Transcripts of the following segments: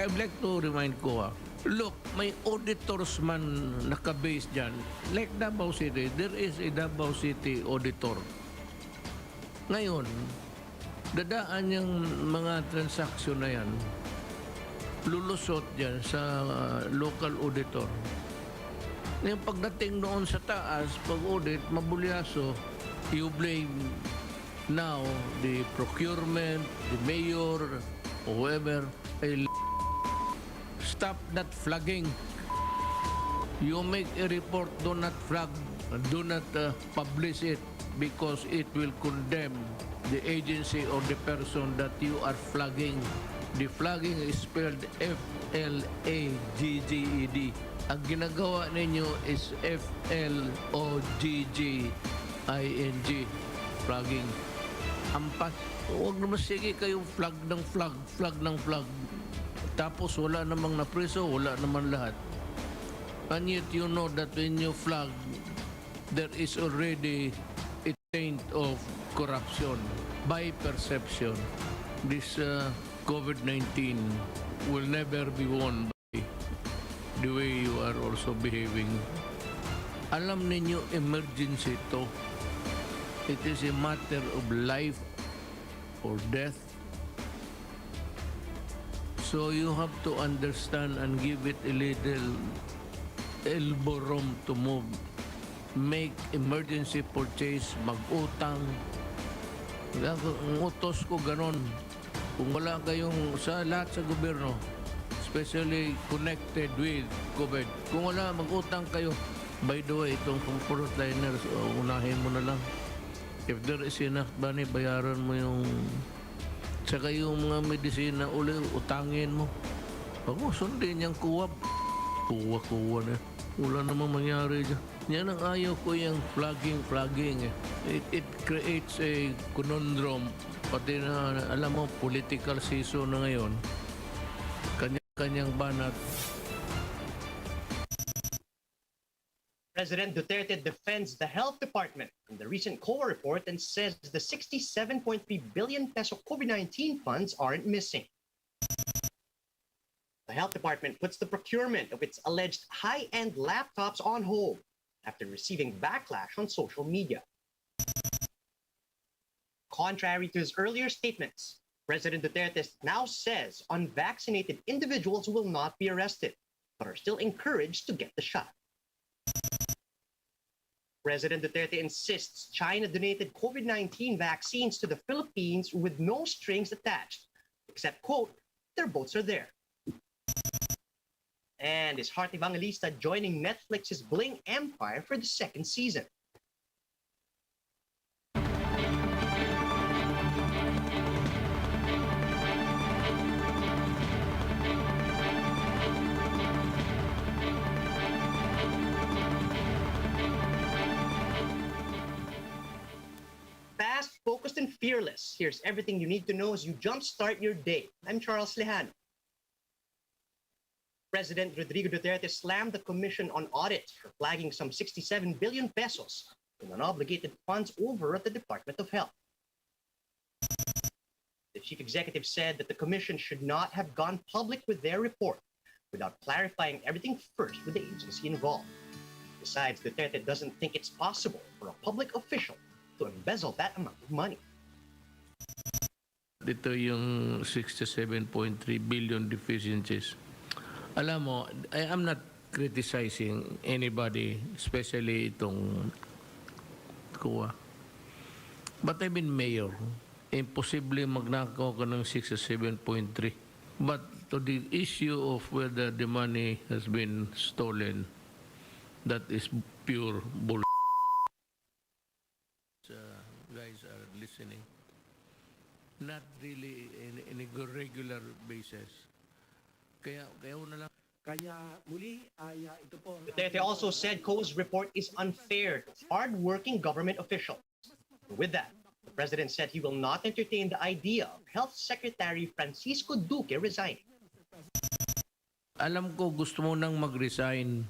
I would like to remind ko, look, may auditors man naka-base dyan. Like Davao City, there is a Davao City auditor. Ngayon, dadaan yung mga transaksyon na yan, lulusot dyan sa local auditor. Ngayon, pagdating noon sa taas, pag-audit, mabulyaso, you blame now the procurement, the mayor, whoever. Stop that flagging. You make a report, do not flag, do not publish it because it will condemn the agency or the person that you are flagging. The flagging is spelled F-L-A-G-G-E-D. Ang ginagawa ninyo is F-L-O-G-G-I-N-G. Flagging. Ampas. Huwag naman sige kayong flag ng flag, flag ng flag. Tapos wala namang napreso, wala naman lahat. And yet you know that when you flag, there is already a taint of corruption by perception. This COVID-19 will never be won by the way you are also behaving. Alam ninyo, emergency to. It is a matter of life or death. So you have to understand and give it a little elbow room to move. Make emergency purchase, mag-utang. Ang utos ko ganon. Kung wala kayong sa lahat sa gobyerno, especially connected with COVID, kung wala, mag-utang kayo. By the way, itong frontliners, unahin mo na lang. If there is enough money, bayaran mo yung saka yung mga medisina uli, utangin mo. Pag mo sundin yung kuwab, kuwa na. Wala namang mangyari dyan. Yan ang ayaw ko yung flagging. It creates a conundrum. Pati na, alam mo, political season na ngayon. Kanyang banat. President Duterte defends the Health Department from the recent COA report and says the 67.3 billion peso COVID-19 funds aren't missing. The Health Department puts the procurement of its alleged high-end laptops on hold after receiving backlash on social media. Contrary to his earlier statements, President Duterte now says unvaccinated individuals will not be arrested, but are still encouraged to get the shot. President Duterte insists China donated COVID-19 vaccines to the Philippines with no strings attached, except, quote, their boats are there. And is Heart Evangelista joining Netflix's Bling empire for the second season? Fast, focused, and fearless. Here's everything you need to know as you jumpstart your day. I'm Charles Lejano. President Rodrigo Duterte slammed the Commission on Audit for flagging some 67 billion pesos in unobligated funds over at the Department of Health. The chief executive said that the commission should not have gone public with their report without clarifying everything first with the agency involved. Besides, Duterte doesn't think it's possible for a public official to embezzle that amount of money. Dito yung 67.3 billion deficiencies. Alam mo, I am not criticizing anybody, especially itong kuha. But I've been mayor. Imposible magnakaw ka ng 67.3. But to the issue of whether the money has been stolen, that is pure bull. Guys are listening. Not really in a regular basis. Kaya na lang. Kaya muli ay ito po. Duterte also said COA's report is unfair to hard-working government officials. With that, the president said he will not entertain the idea of Health Secretary Francisco Duque resigning. Alam ko gusto mo nang mag-resign,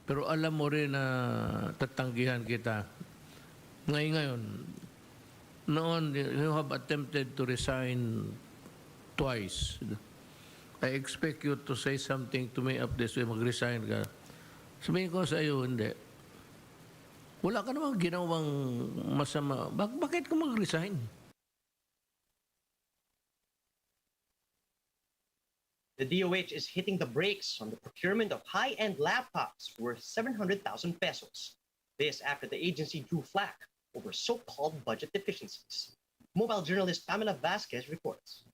pero alam mo rin na tatanggihan kita. Ngayon, noon, you have attempted to resign twice. I expect you to say something to me up this way, mag-resign ka. Sabihin ko sa iyo, hindi. Wala ka namang ginawang masama. Bakit ka mag-resign? The DOH is hitting the brakes on the procurement of high-end laptops worth 700,000 pesos. This after the agency drew flack over so-called budget deficiencies. Mobile journalist Pamela Vasquez reports.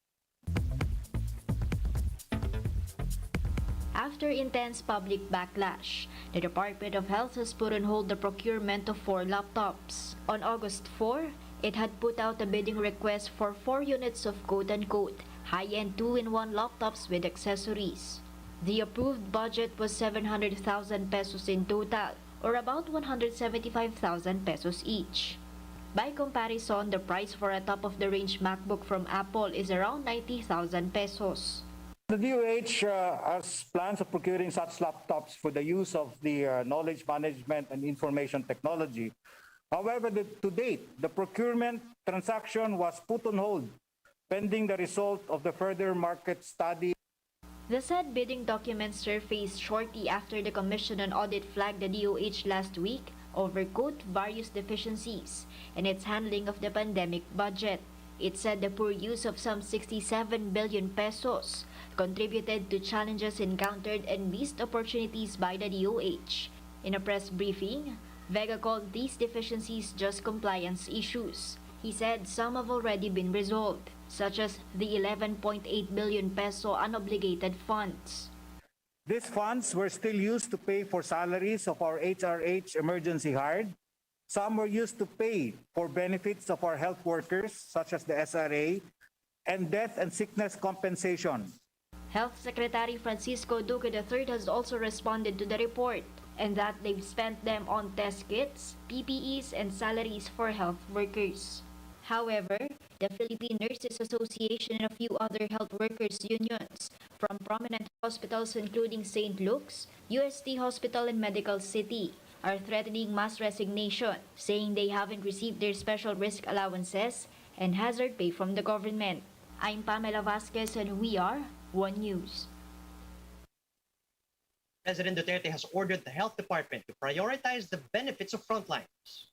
After intense public backlash, the Department of Health has put on hold the procurement of 4 laptops. On August 4, it had put out a bidding request for 4 units of quote-unquote high-end 2-in-1 laptops with accessories. The approved budget was 700,000 pesos in total, or about 175,000 pesos each. By comparison, the price for a top-of-the-range MacBook from Apple is around 90,000 pesos. The DOH has plans of procuring such laptops for the use of the knowledge management and information technology. However, to date, the procurement transaction was put on hold pending the result of the further market study. The said bidding documents surfaced shortly after the Commission on Audit flagged the DOH last week over quote various deficiencies in its handling of the pandemic budget. It said the poor use of some 67 billion pesos contributed to challenges encountered and missed opportunities by the DOH. In a press briefing, Vega called these deficiencies just compliance issues. He said some have already been resolved, such as the 11.8 billion peso unobligated funds. These funds were still used to pay for salaries of our HRH emergency hired. Some were used to pay for benefits of our health workers, such as the SRA, and death and sickness compensation. Health Secretary Francisco Duque III has also responded to the report, and that they've spent them on test kits, PPEs, and salaries for health workers. However, the Philippine Nurses Association and a few other health workers unions from prominent hospitals including St. Luke's, UST Hospital, and Medical City are threatening mass resignation, saying they haven't received their special risk allowances and hazard pay from the government. I'm Pamela Vasquez and we are One News. President Duterte has ordered the health department to prioritize the benefits of frontliners.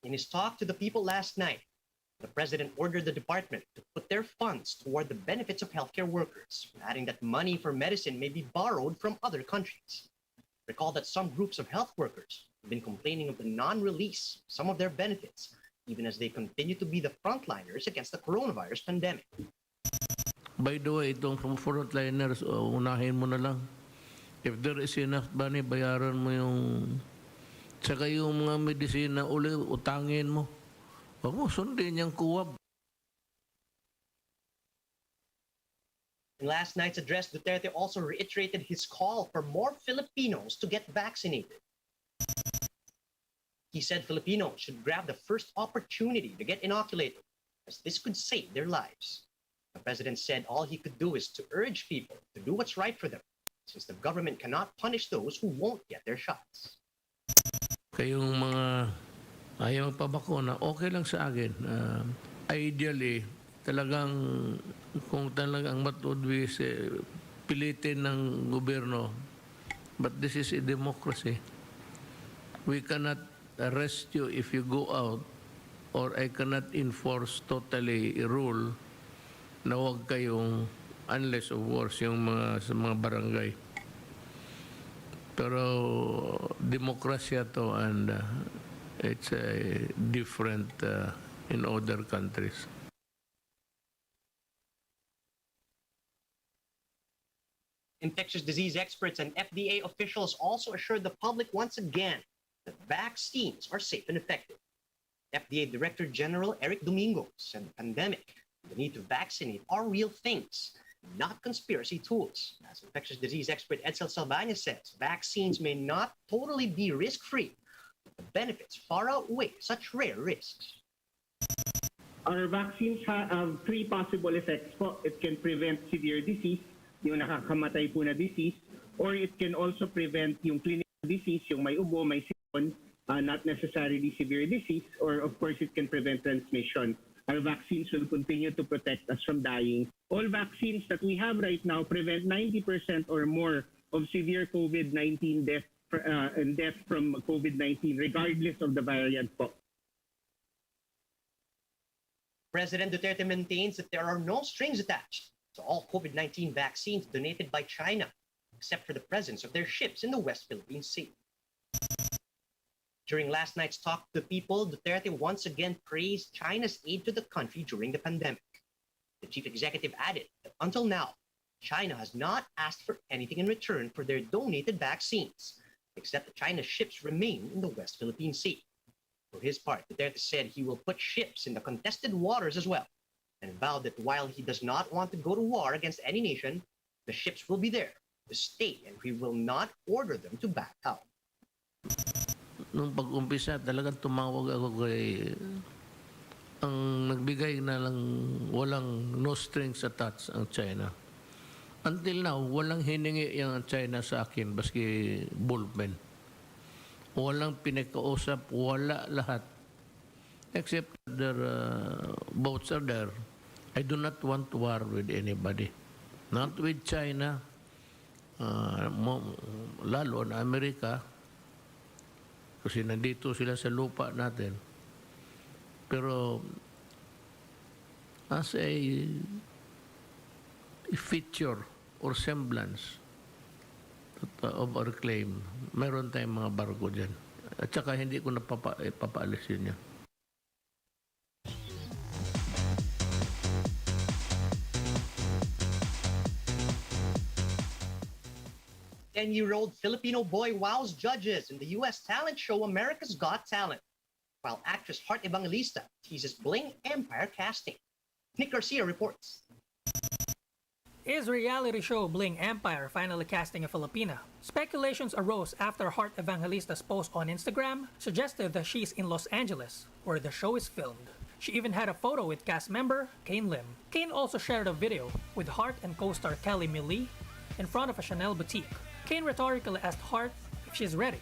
In his talk to the people last night, the president ordered the department to put their funds toward the benefits of healthcare workers, adding that money for medicine may be borrowed from other countries. Recall that some groups of health workers have been complaining of the non-release of some of their benefits, even as they continue to be the frontliners against the coronavirus pandemic. By the way, itong from frontliners, unahin mo na lang. If there is enough money, bayaran mo yung... Saka yung mga medisina, uli, utangin mo. Huwag mo sundin yung kuwab. In last night's address, Duterte also reiterated his call for more Filipinos to get vaccinated. He said Filipinos should grab the first opportunity to get inoculated, as this could save their lives. The president said all he could do is to urge people to do what's right for them, since the government cannot punish those who won't get their shots. Kayong mga ayaw magpabakuna, okay lang sa akin. Ideally, talagang kung talagang outweighs, pilitin ng gobyerno. But this is a democracy. We cannot arrest you if you go out, or I cannot enforce totally a rule na huwag kayong, unless of course, yung sa mga barangay. Pero demokrasya to, and it's different in other countries. Infectious disease experts and FDA officials also assured the public once again that vaccines are safe and effective. FDA Director General Eric Domingo said the pandemic and the need to vaccinate are real things, not conspiracy tools. As infectious disease expert Edsel Salvania says, vaccines may not totally be risk-free, but the benefits far outweigh such rare risks. Our vaccines have 3 possible effects po. It can prevent severe disease, yung nakakamatay po na disease, or it can also prevent yung clinical disease, yung may ubo, may sipon, not necessarily severe disease, or of course it can prevent transmission. Our vaccines will continue to protect us from dying. All vaccines that we have right now prevent 90% or more of severe COVID-19 death and death from COVID-19, regardless of the variant po. President Duterte maintains that there are no strings attached to all COVID-19 vaccines donated by China, except for the presence of their ships in the West Philippine Sea. During last night's talk to the people, Duterte once again praised China's aid to the country during the pandemic. The chief executive added that until now, China has not asked for anything in return for their donated vaccines, except that China's ships remain in the West Philippine Sea. For his part, Duterte said he will put ships in the contested waters as well, and vowed that while he does not want to go to war against any nation, the ships will be there to stay and he will not order them to back out. Nung pag-umpisa, talagang tumawag ako kay ang nagbigay na lang walang no strings attached ang China. Until now, walang hiningi yung China sa akin, baski ballpen. Walang pinakausap, wala lahat. Except their boats are there. I do not want to war with anybody. Not with China, lalo na Amerika, kasi nandito sila sa lupa natin. Pero as a feature or semblance of our claim, meron tayong mga barko dyan. At saka hindi ko papaalisin yan. 10-year-old Filipino boy wows judges in the U.S. talent show America's Got Talent, while actress Heart Evangelista teases Bling Empire casting. Nick Garcia reports. Is reality show Bling Empire finally casting a Filipina? Speculations arose after Heart Evangelista's post on Instagram suggested that she's in Los Angeles, where the show is filmed. She even had a photo with cast member Kane Lim. Kane also shared a video with Heart and co-star Kelly Millie in front of a Chanel boutique. Kane rhetorically asked Heart if she's ready,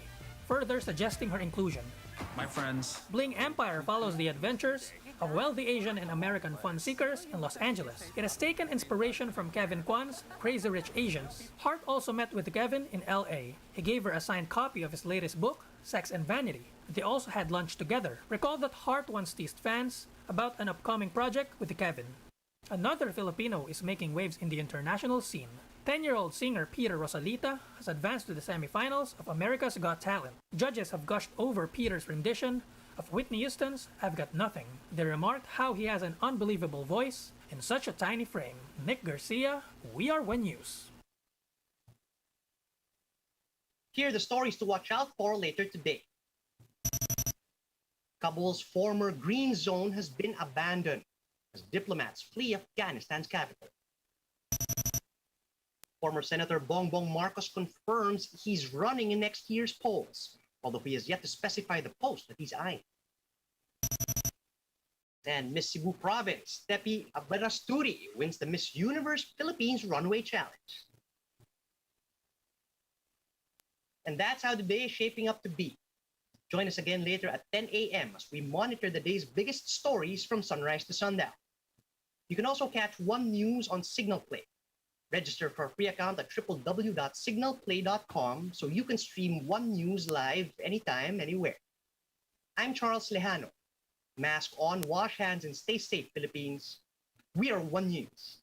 further suggesting her inclusion. My friends. Bling Empire follows the adventures of wealthy Asian and American fun seekers in Los Angeles. It has taken inspiration from Kevin Kwan's Crazy Rich Asians. Hart also met with Kevin in LA. He gave her a signed copy of his latest book, Sex and Vanity. They also had lunch together. Recall that Hart once teased fans about an upcoming project with Kevin. Another Filipino is making waves in the international scene. 10-year-old singer Peter Rosalita has advanced to the semifinals of America's Got Talent. Judges have gushed over Peter's rendition of Whitney Houston's I've Got Nothing. They remarked how he has an unbelievable voice in such a tiny frame. Nick Garcia, We Are One News. Here are the stories to watch out for later today. Kabul's former green zone has been abandoned as diplomats flee Afghanistan's capital. Former Senator Bongbong Marcos confirms he's running in next year's polls, although he has yet to specify the post that he's eyeing. And Miss Cebu Province, Tepi Aberasturi, wins the Miss Universe Philippines Runway Challenge. And that's how the day is shaping up to be. Join us again later at 10 a.m. as we monitor the day's biggest stories from sunrise to sundown. You can also catch One News on Signal Play. Register for a free account at www.signalplay.com so you can stream One News live anytime, anywhere. I'm Charles Lejano. Mask on, wash hands, and stay safe, Philippines. We are One News.